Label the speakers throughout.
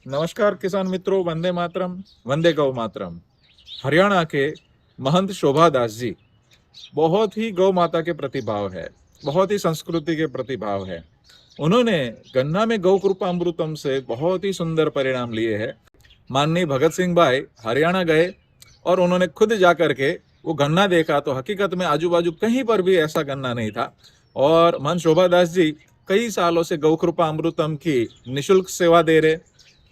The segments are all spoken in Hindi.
Speaker 1: नमस्कार किसान मित्रों, वंदे मातरम, वंदे गौ मातरम। हरियाणा के महंत शोभा दास जी बहुत ही गौ माता के प्रति भाव है, बहुत ही संस्कृति के प्रति भाव है। उन्होंने गन्ना में गौ कृपा अमृतम से बहुत ही सुंदर परिणाम लिए हैं। माननीय भगत सिंह भाई हरियाणा गए और उन्होंने खुद जा करके वो गन्ना देखा तो हकीकत में आजू बाजू कहीं पर भी ऐसा गन्ना नहीं था। और महंत शोभा दास जी कई सालों से गौ कृपा अमृतम की निशुल्क सेवा दे रहे।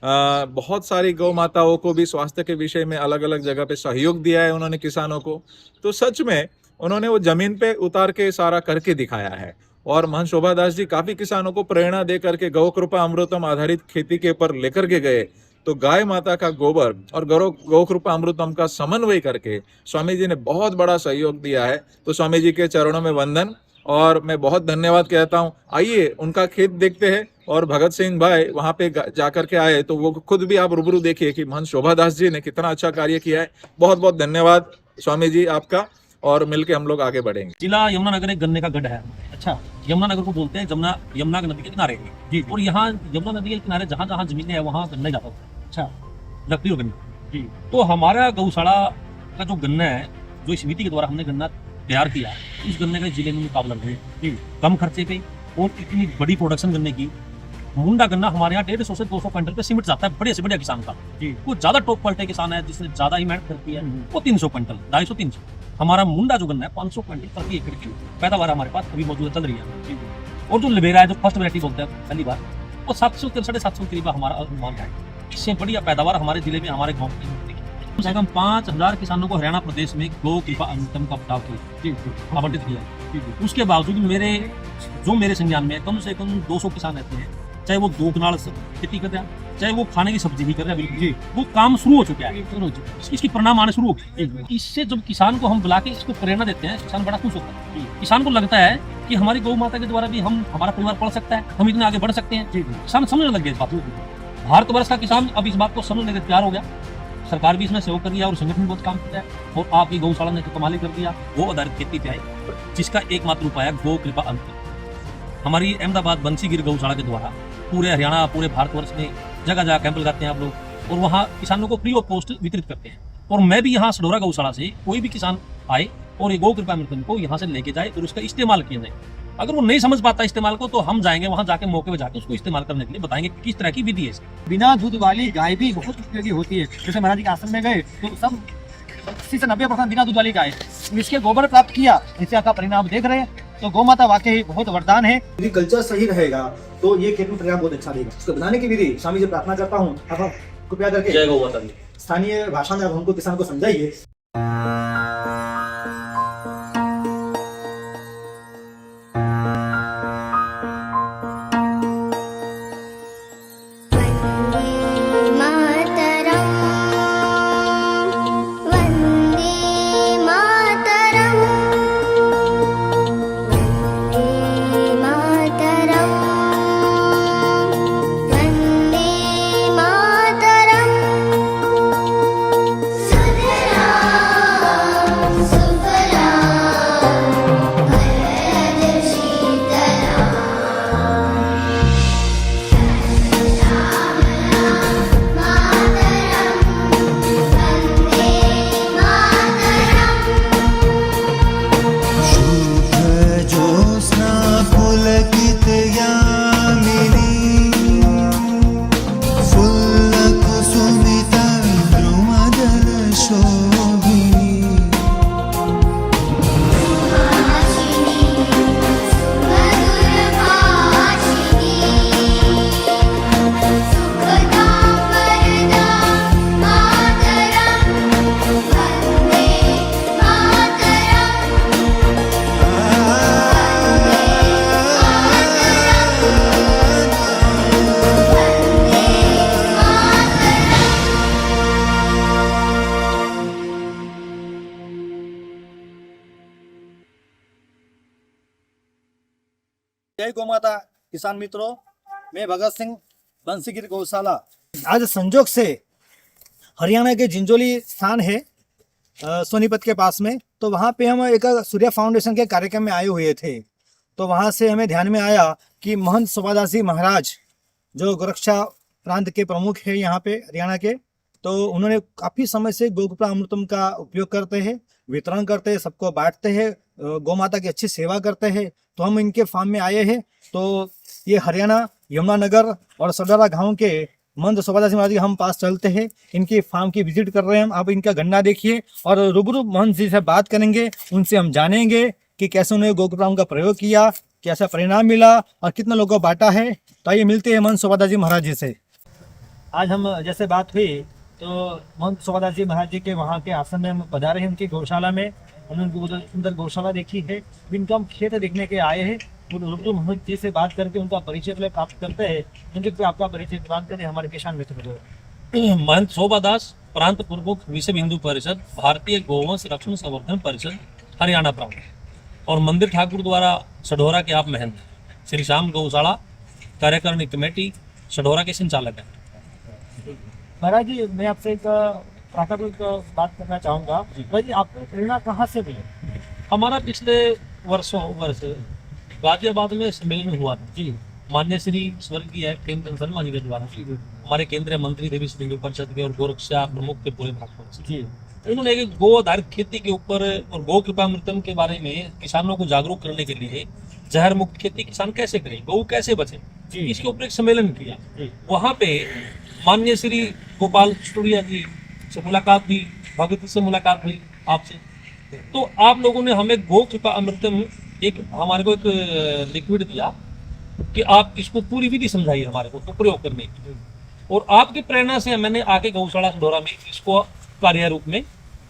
Speaker 1: बहुत सारी गौ माताओं को भी स्वास्थ्य के विषय में अलग अलग जगह पे सहयोग दिया है उन्होंने किसानों को। तो सच में उन्होंने वो जमीन पे उतार के सारा करके दिखाया है। और महंत शोभा दास जी काफी किसानों को प्रेरणा दे करके गौ कृपा अमृतम आधारित खेती के ऊपर लेकर के गए। तो गाय माता का गोबर और गौ कृपा अमृतम का समन्वय करके स्वामी जी ने बहुत बड़ा सहयोग दिया है। तो स्वामी जी के चरणों में वंदन और मैं बहुत धन्यवाद कहता हूँ। आइए उनका खेत देखते हैं। और भगत सिंह भाई वहां पे जाकर के आए तो वो खुद भी आप रूबरू देखिए कि महंत शोभा दास जी ने कितना अच्छा कार्य किया है। बहुत बहुत धन्यवाद स्वामी जी आपका, और मिलके हम लोग आगे बढ़ेंगे।
Speaker 2: जिला यमुनानगर एक गन्ने का गढ़ है। अच्छा, यमुनानगर को बोलते हैं यमुना नदी के किनारे जी। और यहाँ यमुना नदी के किनारे जहाँ जहाँ जमीनें है वहाँ गन्ना जाता है। अच्छा, लकड़ी और गन्ना जी। तो हमारा गौशाला का जो गन्ना है, जो इस समिति के द्वारा हमने गन्ना तैयार किया, इस गन्ने का जिले में मुकाबला है जी, कम खर्चे पे और इतनी बड़ी प्रोडक्शन गन्ने की। मुंडा गन्ना हमारे यहाँ 150 से 200 क्विंटल पे सिमट जाता है बढ़िया से बढ़िया किसान का जी। वो ज्यादा टॉप क्वालिटी किसान है जिसने ज्यादा ही मेहनत करती है, वो 300 क्विंटल 250 300। हमारा मुंडा जो गन्ना है 500 क्विंटल प्रति एकड़ की पैदावार हमारे पास अभी मौजूद चल रही है। और जो लवेरा है, जो फर्स्ट वैरायटी बोलते हैं पहली बार, वो 700 से 750 करीब हमारा अनुमान है। इससे बढ़िया पैदावार हमारे जिले में, हमारे गाँव में कम से कम 5000 किसानों को हरियाणा प्रदेश में गौ कृपा अमृतम का बटाव आवंटित किया। उसके बावजूद मेरे संज्ञान में कम से कम 200 किसान रहते हैं, चाहे वो 2 कनाल खेती कर रहे हैं, चाहे वो खाने की सब्जी भी कर रहे हैं, बिल्कुल वो काम शुरू हो चुका है, इसकी परिणाम आने शुरू हो गए। इससे जब किसान को हम बुला के इसको प्रेरणा देते हैं, किसान बड़ा खुश होता है। किसान को लगता है कि हमारी गौ माता के द्वारा भी हमारा परिवार पढ़ सकता है, हम इतने आगे बढ़ सकते हैं। किसान समझने लग गए इस बात को। भारतवर्ष का किसान अब इस बात को समझने के तैयार हो गया। सरकार भी इसमें सहयोग कर दिया और संगठन बहुत काम किया है। और आपकी गौशाला ने तो कमाल ही कर दिया। गो आधारित खेती पे आए, जिसका एकमात्र उपाय है गौ कृपा अमृत। हमारी अहमदाबाद बंसीगिर गौशाला के द्वारा पूरे हरियाणा, पूरे भारतवर्ष में जगह जगह कैंप लगाते हैं आप लोग, और वहाँ किसानों को फ्री ऑफ कॉस्ट वितरित करते हैं। और मैं भी यहाँ सडोरा गौशाला से कोई भी किसान आए और ये गौ कृपा अमृत को यहाँ से लेके जाए और उसका इस्तेमाल किया जाए। अगर वो नहीं समझ पाता इस्तेमाल को, तो हम जाएंगे वहाँ जाके मौके पे जाके उसको इस्तेमाल करने के लिए बताएंगे कि किस तरह की विधि है।
Speaker 3: बिना दूध वाली गाय भी बहुत उपयोगी होती है। जैसे महाराज जी के आश्रम में गए तो सब 80 से 90% बिना दूध वाली गाय, इसके गोबर प्राप्त किया, इससे का परिणाम देख रहे हैं। तो गौ माता वाकई बहुत वरदान है।
Speaker 4: यदि कल्चर सही रहेगा तो ये खेत में परिणाम बहुत अच्छा देगा। उसको बनाने की विधि स्वामी जी प्रार्थना करता हूँ, आप कृपया करके
Speaker 2: जय गौ माता।
Speaker 4: स्थानीय भाषा में अब हमको किसान को समझाइए।
Speaker 3: जय गौ माता। किसान मित्रों, मैं भगत सिंह बंसीगिर गौशाला आज संजोग से हरियाणा के जिंजोली स्थान है सोनीपत के पास में। तो वहाँ पे हम एक सूर्य फाउंडेशन के कार्यक्रम में आए हुए थे। तो वहाँ से हमें ध्यान में आया कि महंत शोभादास जी महाराज जो गोरक्षा प्रांत के प्रमुख है यहाँ पे हरियाणा के। तो उन्होंने काफी समय से गोकृपा अमृतम का उपयोग करते हैं, वितरण करते हैं, सबको बांटते हैं, गौ माता की अच्छी सेवा करते हैं। तो हम इनके फार्म में आए हैं। तो ये हरियाणा यमुनानगर और सडरा गांव के महंत शोभादास जी महाराज जी हम पास चलते हैं, इनकी फार्म की विजिट कर रहे हैं हम। अब इनका गन्ना देखिए और रूबरू महंत जी से बात करेंगे, उनसे हम जानेंगे कि कैसे उन्होंने गोकृपा का प्रयोग किया, कैसा परिणाम मिला और कितना लोगों को बांटा है। तो आइए मिलते हैं महंत शोभादास जी महाराज जी से। आज हम जैसे बात हुई तो महंत शोभादास जी महाराज जी के वहाँ के आश्रम में हम पधारे हैं, उनकी गौशाला में। उन्होंने बहुत सुंदर गौशाला देखी है, इनका हम खेत देखने के आए हैं। रूबरू महंत जी से बात करके उनका परिचय प्राप्त करते हैं। उनके आपका परिचय प्राप्त करें हमारे किसान मित्र को।
Speaker 2: महंत शोभादास प्रांत प्रमुख विश्व हिंदू परिषद, भारतीय गौवंश रक्षण संवर्धन परिषद, हरियाणा प्रांत, और मंदिर ठाकुर द्वारा सढौरा के आप महंत, श्री श्याम गौशाला कार्यकारिणी कमेटी सढौरा के संचालक हैं।
Speaker 3: महाराज जी, मैं आपसे एक प्राथमिक बात करना चाहूँगा। महाराज जी, आपको प्रेरणा कहाँ से मिली?
Speaker 2: हमारा पिछले वर्ष गाजियाबाद में सम्मेलन हुआ था जी, मान्य श्री स्वर्गीय केंद्र शर्मा जी के द्वारा, हमारे केंद्रीय मंत्री थे विश्व हिंदू परिषद के और गोरक्षा प्रमुख के पूरे भागवत जी। उन्होंने एक गो आधारित खेती के ऊपर और गो कृपा अमृतम के बारे में किसानों को जागरूक करने के लिए जहर मुक्त खेती किसान कैसे करें, गौ कैसे बचे, इसके ऊपर एक सम्मेलन किया। वहाँ पे माननीय श्री गोपाल स्टूडिया जी से मुलाकात हुई, भगत से मुलाकात हुई आपसे। तो आप लोगों ने हमें गो कृपा अमृतम एक हमारे को एक लिक्विड दिया कि आप इसको पूरी विधि समझाइए हमारे को तो प्रयोग करने की। और आपकी प्रेरणा से मैंने आके गौशाला सढौरा में इसको कार्य रूप में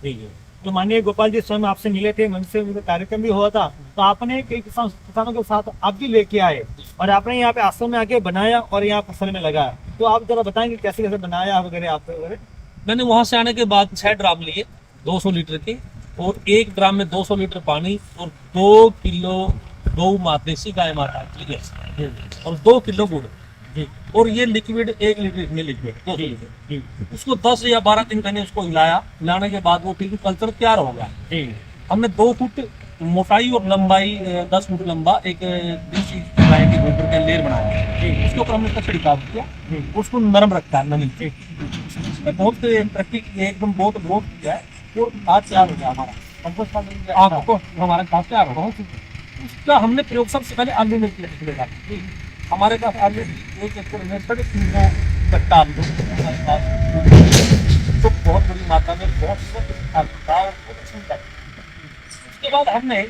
Speaker 2: दी है।
Speaker 3: तो माननीय गोपाल जी स्वयं आपसे मिले थे, मन से उनका कार्यक्रम भी हुआ था। तो आपने कई किसानों के साथ आप भी लेके आए और आपने यहाँ पे आश्रम में आके बनाया और यहाँ फसल में लगाया। तो आप जरा बताएंगे कैसे कैसे बनाया वगैरह आप वगैरह?
Speaker 2: मैंने वहां से आने के बाद 6 ड्राम लिए 200 लीटर के, और एक ड्राम में 200 लीटर पानी और 2 किलो गौ माता देसी गाय माता और 2 किलो गुड़, और ये लिक्विड 1 लीटर में लिक्विड 200 लीटर, उसको 10 या 12 दिन मैंने उसको हिलाने के बाद वो टिश्यू कल्चर तैयार हो गया। हमने 2 फुट मोटाई और लंबाई 10 फुट लंबा एक देसी गाय के गोबर का लेयर बनाया, उसके ऊपर हमने छिड़काव किया, उसको नरम रखता है नमी, इसमें बहुत तरक्की की है, एकदम बहुत ग्रोथ किया है। और आज तैयार हो गया हमारा कंपोस्ट खाद को, हमारा खाद तैयार हो गया। उसका हमने प्रयोग सबसे पहले आलू में किया। हमारे पास आलू एक एकड़ में 3.5 कट्टा आलू तो बहुत बड़ी मात्रा में उसके बाद हमने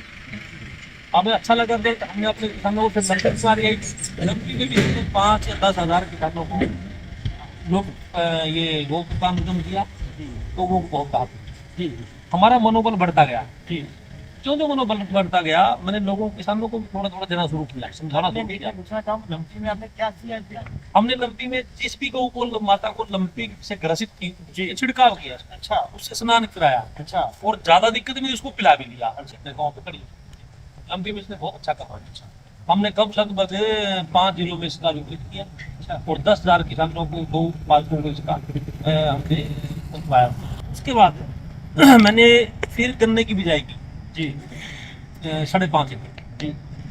Speaker 2: हमें अच्छा लगा तो हमने अपने किसानों को लंबी में भी 5 या 10 हज़ार किसानों को लोग ये गो कृपा अमृतम दिया, तो वो बहुत काफी हमारा मनोबल बढ़ता गया। जो मनोबल बढ़ता गया, मैंने लोगों किसानों को थोड़ा थोड़ा देना शुरू किया, समझाना शुरू किया।
Speaker 3: पूछना चाहूँ, लंपी में आपने क्या किया?
Speaker 2: हमने लंपी में जिस भी गौ को माता को लंपी से ग्रसित की छिड़काव किया,
Speaker 3: अच्छा,
Speaker 2: उससे स्नान कराया,
Speaker 3: अच्छा,
Speaker 2: और ज्यादा दिक्कत में उसको पिला भी लिया। गाँव पे खड़ी लंपी में इसने बहुत अच्छा काम किया। हमने कब लगभग 5 जिलों में इसका वितरित किया, और 10,000 किसानों को गौ पालकों को इसका हमने पहुंचाया। उसके बाद मैंने फिर गन्ने की बिजाई की जी 5.5 एकड़।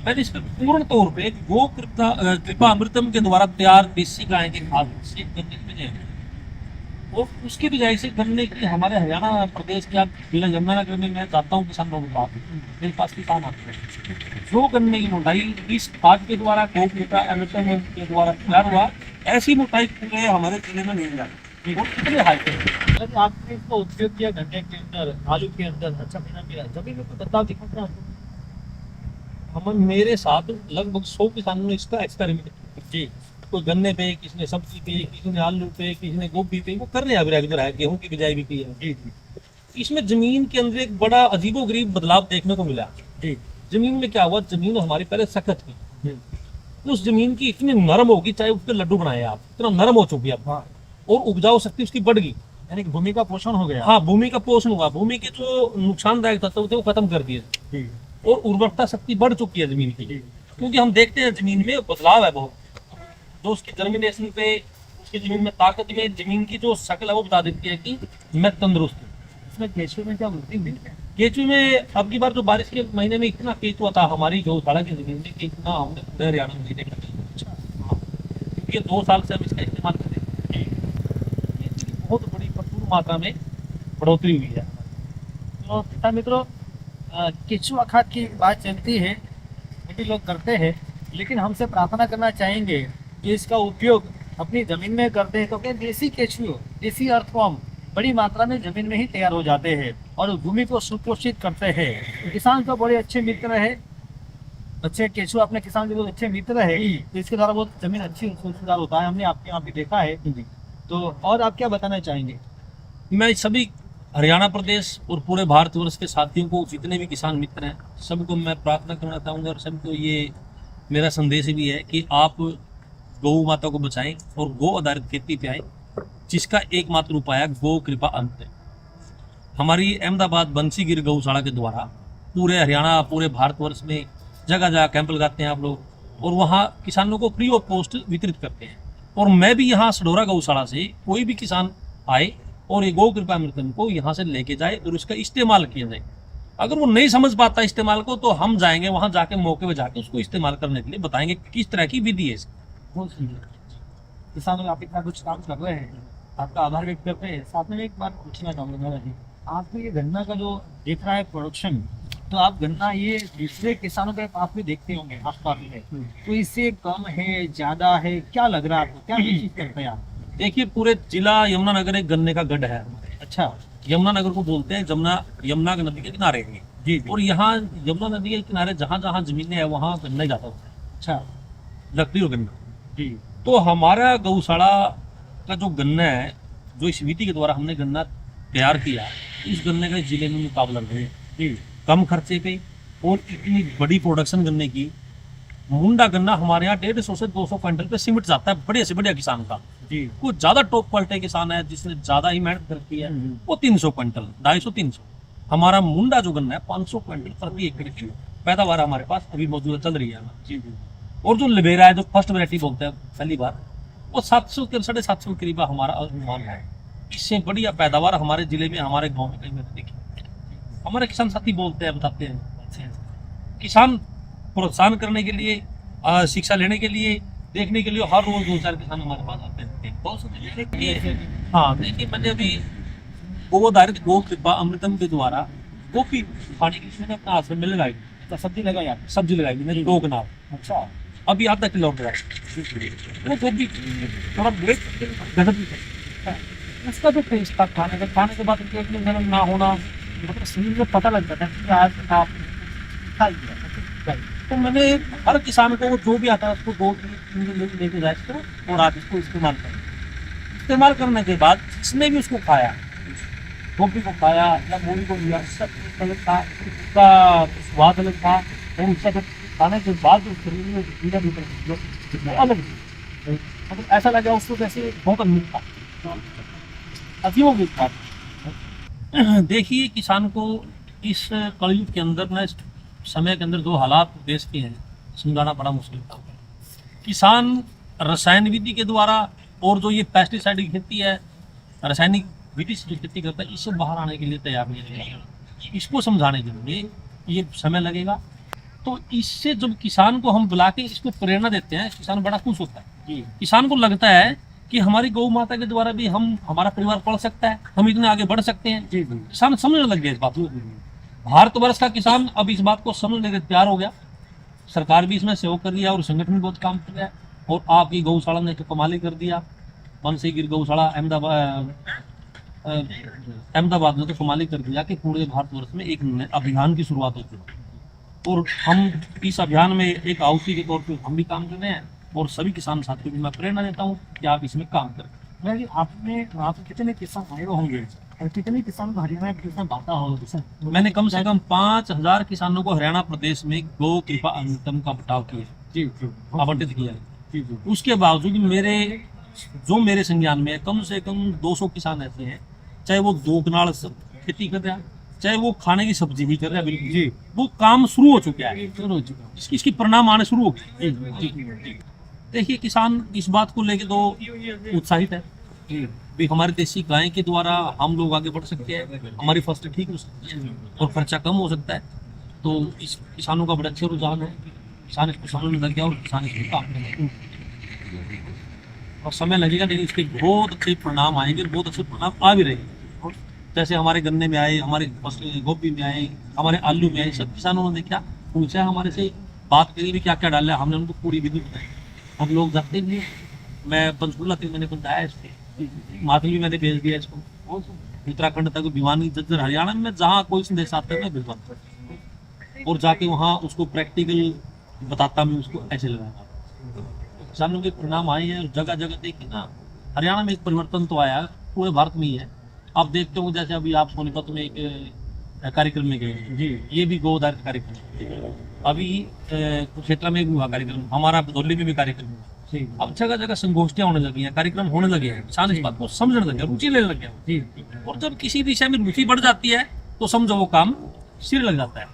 Speaker 2: मैंने इस पर पूर्ण तौर पे गो कृपा अमृतम के द्वारा तैयार देसी गाय के खाद से गन्ने की बिजाई, और उसकी बिजाई से गन्ने की हमारे हरियाणा प्रदेश के जिला यमुनानगर में मैं जाता हूँ किसानों के पास, मेरे पास किसान आते हैं। जो गन्ने की मोटाई इस खाद के द्वारा गो कृपा अमृतम के द्वारा तैयार हुआ, ऐसी मोटाई पूरे हमारे जिले में नहीं जाती। कितने हाई
Speaker 3: आपने इसका उपयोग किया गन्ने के अंदर, आलू के अंदर, अच्छा महीना मिला, जमीन में कोई बदलाव दिखा था?
Speaker 2: हम मेरे साथ लगभग 100 किसानों ने इसका एक्सपेरिमेंट किया जी। कोई गन्ने पे, किसी ने सब्जी पे, किसी ने आलू पे, किसी ने गोभी पे, वो कर रहे हैं अभी रेगुलर है, गेहूं की बिजाई भी की है जी। इसमें जमीन के अंदर एक बड़ा अजीबोगरीब बदलाव देखने को मिला जी। जमीन में क्या हुआ, जमीन हमारी पहले सख्त थी, उस जमीन की इतनी नरम होगी, चाहे उसके लड्डू बनाए आप, इतना नरम हो चुकी है अब, और उपजाऊ शक्ति उसकी बढ़ गई,
Speaker 3: यानी कि भूमि का पोषण हो गया।
Speaker 2: हाँ, भूमि का पोषण हुआ, भूमि के जो नुकसानदायक तत्व थे वो खत्म कर दिए, और उर्वरकता शक्ति बढ़ चुकी है जमीन की। क्योंकि हम देखते हैं जमीन में बदलाव है बहुत, जो उसकी जर्मिनेशन पे, उसकी जमीन में ताकत में, जमीन की जो शक्ल है वो बता देती है कि मैं तंदुरुस्त हूँ।
Speaker 3: इसमें केचुए में क्या वृद्धि हुई है?
Speaker 2: केचुए में अब की बार जो बारिश के महीने में इतना केचुआ था हमारी गौशाला की जमीन में कि इतना हमने पूरे हरियाणा में देखा। ये 2 साल से हम इसका इस्तेमाल करें। बहुत बड़ी भरपूर मात्रा में बढ़ोतरी हुई है।
Speaker 3: तो किसान मित्रों, केचुआ खाद की बात चलती है, सभी लोग करते हैं, लेकिन हमसे प्रार्थना करना चाहेंगे कि इसका उपयोग अपनी जमीन में करते हैं, क्योंकि देसी केचुए, देसी अर्थवर्म बड़ी मात्रा में जमीन में ही तैयार हो जाते हैं और भूमि को सुपोषित करते हैं। किसान तो बड़े अच्छे मित्र है, अच्छे केचुआ अपने किसान के बहुत अच्छे मित्र है, तो इसके द्वारा बहुत जमीन अच्छी सुधार होता है, हमने आपके यहाँ भी देखा है। तो और आप क्या बताना चाहेंगे?
Speaker 2: मैं सभी हरियाणा प्रदेश और पूरे भारतवर्ष के साथियों को, जितने भी किसान मित्र हैं, सबको मैं प्रार्थना करना चाहूँगा और सबको ये मेरा संदेश भी है कि आप गौ माता को बचाएं और गौ आधारित खेती पे आए, जिसका एकमात्र उपाय है गौ कृपा अंत। हमारी अहमदाबाद बंसीगिर गौशाला के द्वारा पूरे हरियाणा, पूरे भारतवर्ष में जगह जगह कैंप लगाते हैं आप लोग, और वहाँ किसानों को फ्री ऑफ कॉस्ट वितरित करते हैं। और मैं भी यहाँ सडोरा गौशाला से कोई भी किसान आए और ये गौ कृपा अमृतम को यहाँ से लेके जाए और इसका इस्तेमाल किया जाए। अगर वो नहीं समझ पाता इस्तेमाल को, तो हम जाएंगे वहाँ जाके मौके पे जाके उसको इस्तेमाल करने के लिए बताएंगे किस तरह की विधि है इसकी।
Speaker 3: बहुत सुंदर। किसानों आप इतना कुछ काम कर रहे हैं, आपका आभार व्यक्त करते हैं। साथ में एक बात पूछना चाहूँगा जी, आपको ये गन्ना का जो दिख रहा है प्रोडक्शन, तो आप गन्ना ये दूसरे किसानों के पास भी देखते होंगे आसपास में, तो इससे कम है, ज्यादा है, क्या लग रहा है आपको, क्या चीज करते हैं आप?
Speaker 2: देखिए, पूरे जिला यमुनानगर एक गन्ने का गढ़ है।
Speaker 3: अच्छा
Speaker 2: यमुनानगर को बोलते हैं, यमुना नदी के किनारे है।
Speaker 3: जी
Speaker 2: और यहाँ यमुना नदी के किनारे जहाँ जहाँ जमीनें हैं वहाँ गन्ना ही जाता है।
Speaker 3: अच्छा
Speaker 2: लकड़ी और गन्ना।
Speaker 3: जी
Speaker 2: तो हमारा गौशाला का जो गन्ना है, जो इस विधि के द्वारा हमने गन्ना तैयार किया, इस गन्ने का जिले में मुकाबला नहीं है।
Speaker 3: जी
Speaker 2: कम खर्चे पे और इतनी बड़ी प्रोडक्शन गन्ने की। मुंडा गन्ना हमारे यहाँ 150 से 200 क्विंटल पे सिमट जाता है बढ़िया से बढ़िया किसान का।
Speaker 3: जी
Speaker 2: कुछ ज्यादा टॉप क्वालिटी किसान है जिसने ज्यादा ही मेहनत करती है, वो 300 क्विंटल, 250-300। हमारा मुंडा जो गन्ना है 500 क्विंटल प्रति एकड़ की पैदावार हमारे पास अभी मौजूद चल रही है।
Speaker 3: जी
Speaker 2: और जो लिबेरा है, जो फर्स्ट वैरायटी बोलते हैं पहली बार, वो 700 के 750 के करीब हमारा अनुमान है। इससे बढ़िया पैदावार हमारे जिले में, हमारे गाँव में कहीं नहीं देखी। हमारे किसान साथी बोलते हैं, बताते हैं। किसान प्रोत्साहन करने के लिए, शिक्षा लेने के लिए, देखने के लिए हर रोज 2-4 किसान हमारे पास आते हैं। बहुत सारे। हाँ, देखिए, मैंने अभी गो आधारित गौ कृपा अमृतम के द्वारा गोभी खाने के लिए मैंने अपना हाथ में लगाई,
Speaker 3: तो सब्जी लगाई आप?
Speaker 2: सब्जी लगाई मैंने 2 कनाल।
Speaker 3: अच्छा
Speaker 2: अभी आधा किलो लगाई वो गोभी, थोड़ा ब्रेक गजब भी था।
Speaker 3: उसका जो टेस्ट था खाने के बाद पेट में गर्म ना होना, मतलब शरीर में पता लग जाता है कि आज आप खा लिया।
Speaker 2: तो मैंने हर किसान को जो भी आता है उसको 2-3 दिन लेके जाए इसको, और आप इसको इस्तेमाल करें। इस्तेमाल करने के बाद जिसने भी उसको खाया, गोभी को खाया या मूली को लिया, सब अलग था, उसका स्वाद अलग था, और उसका जब खाने के बाद जो शरीर में अलग, मतलब ऐसा लगा उसको जैसे बहुत अमीर था, अजीब था। देखिए, किसान को इस कलयुग के अंदर ना, इस समय के अंदर जो हालात देश के हैं, समझाना बड़ा मुश्किल था। किसान रसायन विधि के द्वारा और जो ये पेस्टिसाइड की खेती है, रासायनिक विधि से जो खेती करता है, इससे बाहर आने के लिए तैयार नहीं रहेगा। इसको समझाने के लिए ये समय लगेगा। तो इससे जब किसान को हम बुला के इसको प्रेरणा देते हैं, किसान बड़ा खुश होता है। किसान को लगता है कि हमारी गौ माता के द्वारा भी हमारा परिवार पढ़ सकता है, हम इतने आगे बढ़ सकते हैं। किसान समझने लग गया इस बात को। भारतवर्ष का किसान अब इस बात को समझने के तैयार हो गया। सरकार भी इसमें सहयोग कर रही है और संगठन भी बहुत काम कर रहा है। और आपकी गौशाला ने तो कमाल ही कर दिया। बंसीगिर गौशाला अहमदाबाद ने तो कमाल ही कर दिया कि पूरे भारतवर्ष में एक अभियान की शुरुआत होती है। और हम इस अभियान में एक आहुति के तौर पर हम भी काम कर रहे हैं, और सभी किसान साथियों को मैं प्रेरणा देता हूँ कि आप इसमें काम करें।
Speaker 3: आपने वहाँ पे कितने किसान आए होंगे और कितने किसान को हरियाणा में किसान बांटा होगा?
Speaker 2: मैंने कम से कम 5000 किसानों को हरियाणा प्रदेश में गौ कृपा अमृतम का बटाव किया, आवंटित किया है। उसके बावजूद मेरे संज्ञान में कम से कम 200 किसान ऐसे हैं, चाहे वो 2 कनाल खेती कर रहा है, चाहे वो खाने की सब्जी भी कर रहा है, बिल्कुल जी, वो काम शुरू हो चुका है, इसकी परिणाम आने शुरू हो गए। देखिए, किसान इस बात को लेके तो उत्साहित है भी हमारे देसी गाय के द्वारा हम लोग आगे बढ़ सकते हैं, हमारी फसल ठीक हो सकती है और खर्चा कम हो सकता है। तो इस किसानों का बड़ा अच्छा रुझान है, किसान इसको समझने लग गया और किसान इसमें काम कर रहे हैं। और समय लगेगा, लेकिन इसके बहुत अच्छे परिणाम आएंगे, बहुत अच्छे परिणाम आ भी रहे हैं। जैसे हमारे गन्ने में आए, हमारे गोभी में आए, हमारे आलू में आए, सब किसानों ने क्या उनसे हमारे से बात करी भी क्या क्या डाला है, हमने उनको पूरी विधि बताई। हम लोग जाते नहीं, मैं पंचकूला तक मैंने बताया इसको, हिमाचल भी मैंने भेज दिया इसको, उत्तराखंड तक, भिवानी, जज्जर, हरियाणा में जहाँ कोई संदेश आता है मैं भिजवाता हूँ और जाके वहाँ उसको प्रैक्टिकल बताता मैं उसको ऐसे लगाता। किसानों के परिणाम आए हैं, जगह जगह देखिए ना, हरियाणा में एक परिवर्तन तो आया, पूरे भारत में ही है। आप देखते हो जैसे अभी आप सोनीपत में एक कार्यक्रम में गए जी, ये भी गो आधारित कार्यक्रम, अभी कुरुक्षेत्र में भी हुआ कार्यक्रम, हमारा बदौली में भी कार्यक्रम हुआ। अब जगह जगह संगोष्ठियां होने लगी हैं, कार्यक्रम होने लगे हैं, किसान इस बात को समझने लगे, रुचि लेने लगे हैं जी। और जब किसी विषय में रुचि बढ़ जाती है तो समझो वो काम सिर लग जाता है।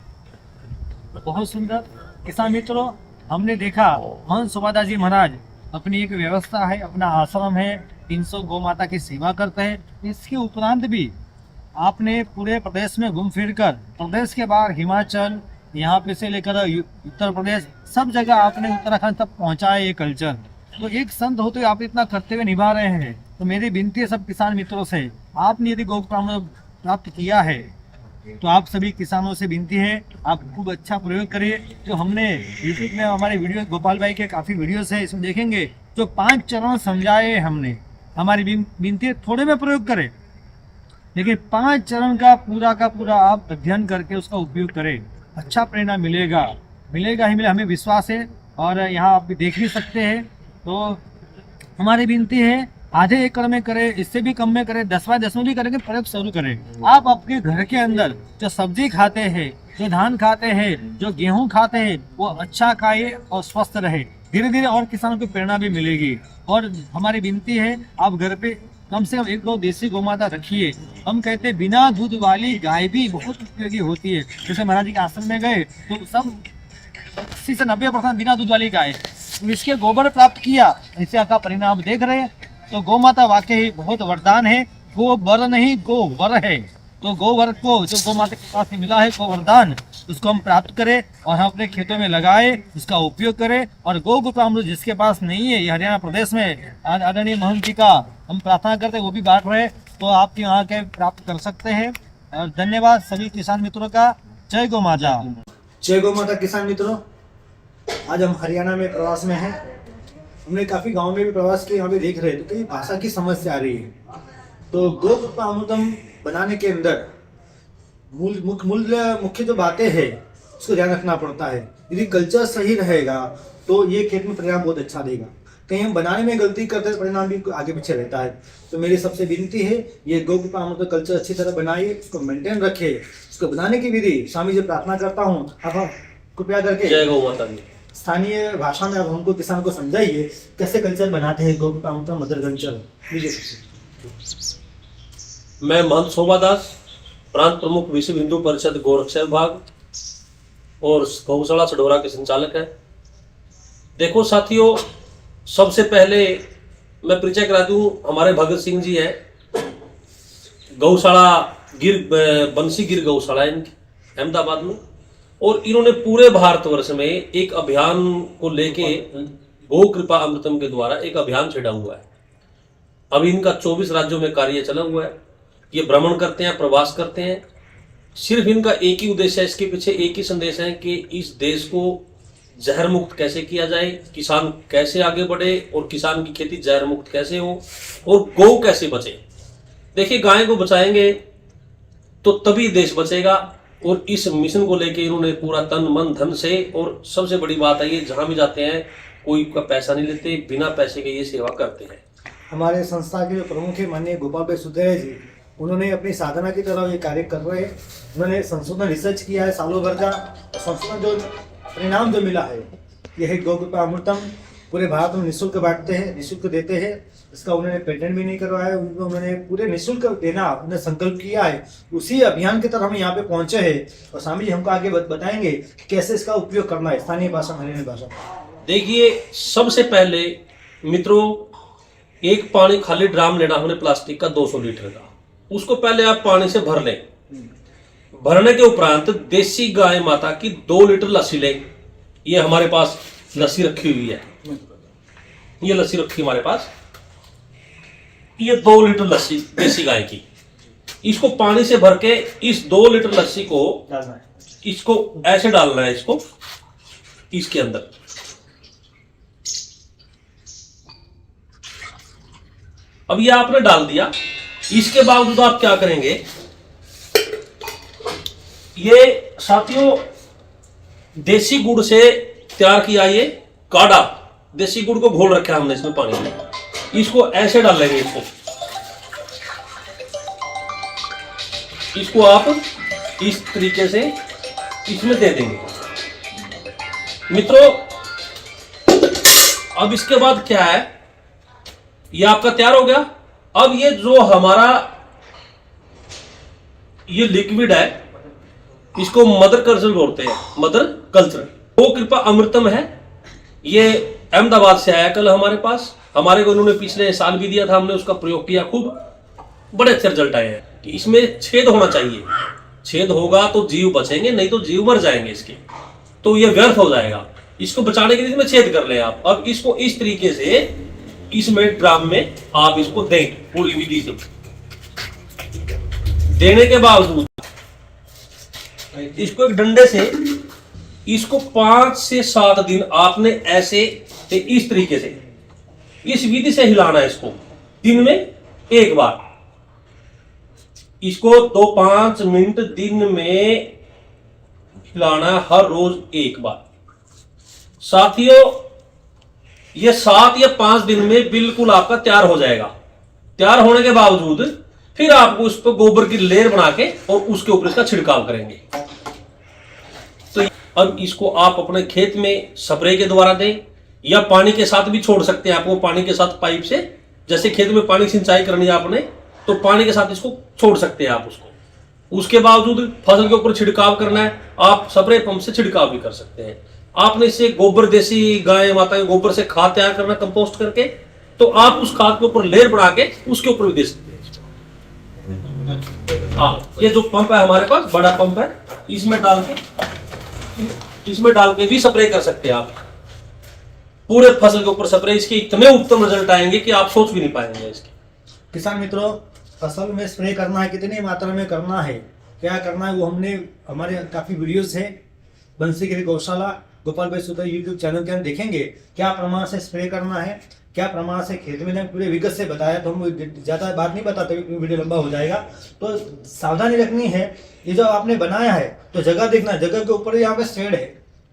Speaker 3: बहुत सुंदर। किसान मित्रों, हमने देखा महंत शोभादास जी महाराज अपनी एक व्यवस्था है, अपना आश्रम है, 300 गौ माता की सेवा करते हैं। इसके उपरांत भी आपने पूरे प्रदेश में घूम फिर कर, प्रदेश के बाहर हिमाचल, यहाँ पे से लेकर उत्तर प्रदेश, सब जगह आपने उत्तराखंड तक पहुँचाया ये कल्चर। तो एक संत होते हुए आप इतना कर्तव्य निभा रहे हैं, तो मेरी विनती है सब किसान मित्रों से, आपने यदि गौ प्राप्त किया है तो आप सभी किसानों से विनती है आप खूब अच्छा प्रयोग करिए। जो हमने यूट्यूब में हमारे वीडियो, गोपाल भाई के काफ़ी वीडियोस है, इसमें देखेंगे जो 5 चरण समझाए हमने। हमारी विनती है थोड़े में प्रयोग करें, लेकिन 5 चरण का पूरा आप अध्ययन करके उसका उपयोग करें, अच्छा परिणाम मिलेगा, मिलेगा ही मिलेगा, हमें विश्वास है। और यहाँ आप देख भी सकते हैं। तो हमारी विनती है आधे एकड़ में करें, इससे भी कम में करें, 10/10 में भी करेंगे, प्रयोग शुरू करें। आप अपने घर के अंदर जो सब्जी खाते हैं, जो धान खाते हैं, जो गेहूं खाते हैं, वो अच्छा खाइए और स्वस्थ रहे। धीरे धीरे और किसानों को प्रेरणा भी मिलेगी। और हमारी विनती है आप घर पे कम से कम 1-2 देसी गौ माता रखिए। हम कहते हैं बिना दूध वाली गाय भी बहुत उपयोगी होती है। जैसे महाराज जी के आश्रम में गए तो सब 80 से 90% बिना दूध वाली गाय, इसके गोबर प्राप्त किया, इससे आपका परिणाम देख रहे हैं। तो गौ माता वाकई बहुत वरदान है, गो वर नहीं गो वर है। तो गो वर को जो गौ माता के पास मिला है गो वरदान, उसको हम प्राप्त करें और हम अपने खेतों में लगाए, उसका उपयोग करें। और गौ गोपामृत जिसके पास नहीं है, ये हरियाणा प्रदेश में आदरणीय महंत जी का हम प्रार्थना करते हैं वो भी बांट रहे, तो आप यहाँ के प्राप्त कर सकते हैं। और धन्यवाद सभी किसान मित्रों का। जय गौ माता।
Speaker 4: जय गौ माता। किसान मित्रों, आज हम हरियाणा में प्रवास में हैं। हमने काफ़ी गांव में भी प्रवास किया, यहाँ पे देख रहे हैं तो कई भाषा की समस्या आ रही है। तो गो अमृतम बनाने के अंदर मुख्य जो बातें हैं उसको ध्यान रखना पड़ता है। यदि कल्चर सही रहेगा तो ये खेत में परिणाम बहुत अच्छा देगा। कहीं हम बनाने में गलती करते हैं, परिणाम भी आगे पीछे रहता है। तो मेरी सबसे विनती है ये गौ अमृत कल्चर अच्छी तरह बनाइए, उसको मेंटेन रखिए। उसको बनाने की विधि स्वामी जी प्रार्थना करता हूँ, आप कृपया करके
Speaker 2: जय गौ माता दी।
Speaker 4: स्थानीय भाषा में अब हमको किसान को समझाइए कैसे कल्चर बनाते हैं गौ अमृत मदर कल्चर।
Speaker 5: मैं महंत शोभादास, प्रांत प्रमुख विश्व हिंदू परिषद गोरक्षा विभाग और गौशाला सडोरा के संचालक है। देखो साथियों, सबसे पहले मैं परिचय करा दूं, हमारे भगत सिंह जी है, गौशाला बंसी गिर गौशाला इनकी अहमदाबाद में, और इन्होंने पूरे भारतवर्ष में एक अभियान को लेके गौ कृपा अमृतम के द्वारा एक अभियान छेड़ा हुआ है। अभी इनका 24 राज्यों में कार्य चला हुआ है। ये भ्रमण करते हैं, प्रवास करते हैं। सिर्फ इनका एक ही उद्देश्य है, इसके पीछे एक ही संदेश है कि इस देश को जहर मुक्त कैसे किया जाए, किसान कैसे आगे बढ़े और किसान की खेती जहर मुक्त कैसे हो और गौ कैसे बचे। देखिए, गाय को बचाएंगे तो तभी देश बचेगा, और इस मिशन को लेके इन्होंने पूरा तन मन धन से, और सबसे बड़ी बात है ये जहां भी जाते हैं कोई का पैसा नहीं लेते, बिना पैसे के ये सेवा करते हैं।
Speaker 4: हमारे संस्था के जो प्रमुख है माननीय गोपाल भाई सुधेरे जी, उन्होंने अपनी साधना की तरह ये कार्य कर रहे हैं। उन्होंने संशोधन रिसर्च किया है सालों भर का, संशोधन जो परिणाम जो मिला है यह गौ कृपा अमृतम पूरे भारत में निःशुल्क बांटते हैं, निःशुल्क देते हैं। इसका उन्होंने पेटेंट भी नहीं करवाया, उन्होंने पूरे निःशुल्क देना उन्होंने संकल्प किया है। उसी अभियान की तरह हम यहाँ पे पहुंचे हैं और स्वामी जी हमको आगे बताएंगे कि कैसे इसका उपयोग करना है स्थानीय भाषा हरियाणवी भाषा।
Speaker 5: देखिए, सबसे पहले मित्रों, एक पानी खाली ड्राम लेना हमने प्लास्टिक का 200 लीटर का, उसको पहले आप पानी से भर लें। भरने के उपरांत देसी गाय माता की 2 लीटर लस्सी लें। ये हमारे पास लस्सी रखी हुई है, ये लस्सी रखी हमारे पास। ये 2 लीटर लस्सी देसी गाय की, इसको पानी से भर के इस 2 लीटर लस्सी को
Speaker 3: डालना है।
Speaker 5: इसको ऐसे डालना है, इसको इसके अंदर। अब ये आपने डाल दिया, इसके बावजूद आप क्या करेंगे, ये साथियों देसी गुड़ से तैयार किया ये काढ़ा, देसी गुड़ को घोल रखा है हमने इसमें पानी में, इसको ऐसे डालेंगे, इसको आप इस तरीके से इसमें दे देंगे मित्रों। अब इसके बाद क्या है, ये आपका तैयार हो गया। अब ये जो हमारा ये लिक्विड है, इसको मदर कल्चर बोलते हैं, मदर कल्चर। गो कृपा अमृतम है, ये अहमदाबाद से आया कल हमारे पास, हमारे को उन्होंने पिछले साल भी दिया था, हमने उसका प्रयोग किया, खूब बड़े अच्छे रिजल्ट आए हैं। कि इसमें छेद होना चाहिए, छेद होगा तो जीव बचेंगे, नहीं तो जीव मर जाएंगे इसके, तो ये व्यर्थ हो जाएगा। इसको बचाने के लिए इसमें छेद कर ले आप। अब इसको इस तरीके से इसमें ड्राम में आप इसको दें, पूरी विधि से देने के बावजूद इसको एक डंडे से इसको 5 से 7 दिन आपने ऐसे इस तरीके से इस विधि से हिलाना है। इसको दिन में एक बार, इसको 2-5 मिनट दिन में हिलाना है, हर रोज एक बार। साथियों ये 7 या 5 दिन में बिल्कुल आपका तैयार हो जाएगा। तैयार होने के बावजूद फिर आपको उस पर गोबर की लेयर बना के और उसके ऊपर इसका छिड़काव करेंगे। तो अब इसको आप अपने खेत में स्प्रे के द्वारा दें या पानी के साथ भी छोड़ सकते हैं। आपको पानी के साथ पाइप से, जैसे खेत में पानी सिंचाई करनी है आपने, तो पानी के साथ इसको छोड़ सकते हैं आप उसको। उसके बावजूद फसल के ऊपर छिड़काव करना है, आप स्प्रे पंप से छिड़काव भी कर सकते हैं। आपने इससे गोबर, देसी गाय माता के गोबर से खाद तैयार करना कंपोस्ट करके, तो आप उस खाद के ऊपर लेयर बना के उसके ऊपर भी दे सकते हैं। हाँ, ये जो पंप है हमारे पास, बड़ा पंप है, इसमें डाल के भी स्प्रे कर सकते हैं आप। पूरे फसल के ऊपर स्प्रे, इसके इतने उत्तम रिजल्ट आएंगे कि आप सोच भी नहीं पाएंगे इसके।
Speaker 4: किसान मित्रों, फसल में स्प्रे करना है, कितनी मात्रा में करना है, क्या करना है, वो हमने हमारे काफ़ी वीडियोस है बंसीगिरी गौशाला गोपाल भाई सुधर यूट्यूब चैनल के अंदर देखेंगे क्या प्रमाण से स्प्रे करना है, क्या प्रमाण से खेत में पूरे विगत से बताया। तो हम ज़्यादा बात नहीं बताते, वीडियो लंबा हो जाएगा। तो सावधानी रखनी है, ये जो आपने बनाया है तो जगह देखना, जगह के ऊपर यहाँ पे शेड है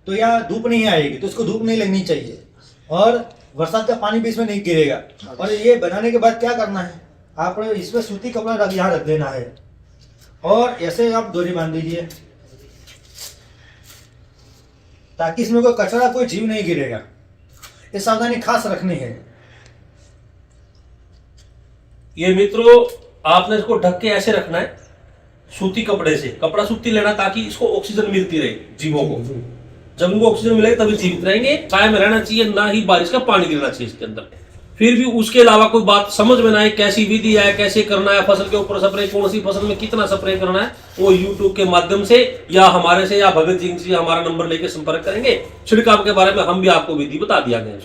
Speaker 4: तो यहाँ धूप नहीं आएगी, तो इसको धूप नहीं लगनी चाहिए और बरसात का पानी भी इसमें नहीं गिरेगा। और ये बनाने के बाद क्या करना है, आपने इसमें सूती कपड़ा यहाँ रख देना है और ऐसे आप डोरी बांध दीजिए ताकि इसमें कोई कचरा, कोई जीव नहीं गिरेगा। ये सावधानी खास रखनी है।
Speaker 5: ये मित्रों, आपने इसको ढक के ऐसे रखना है सूती कपड़े से, कपड़ा सूती लेना ताकि इसको ऑक्सीजन मिलती रहे जीवों को। जब उनको ऑक्सीजन मिलेगी तभी जीवित रहेंगे। छाया में रहना चाहिए, ना ही बारिश का पानी गिरना चाहिए इसके अंदर। फिर भी उसके अलावा कोई बात समझ में ना आए, कैसी विधि है, कैसे करना है, फसल के ऊपर स्प्रे, कौन सी फसल में कितना स्प्रे करना है, वो यूट्यूब के माध्यम से या हमारे से या भगत जी से हमारा नंबर लेके संपर्क करेंगे। छिड़काव के बारे में हम भी आपको विधि बता दिया गया।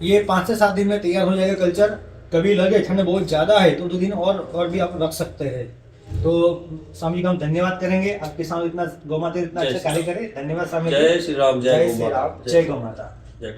Speaker 4: ये 5 से 7 दिन में तैयार हो जाएगा कल्चर। कभी लगे ठंड बहुत ज़्यादा है तो 2 दिन और भी आप रख सकते हैं। तो स्वामी का हम धन्यवाद करेंगे, आपके सामने इतना गौ माता इतना अच्छा कार्य करे। धन्यवाद स्वामी।
Speaker 5: जय श्री राम,
Speaker 4: जय श्री राम, जय गौ माता।
Speaker 5: जय।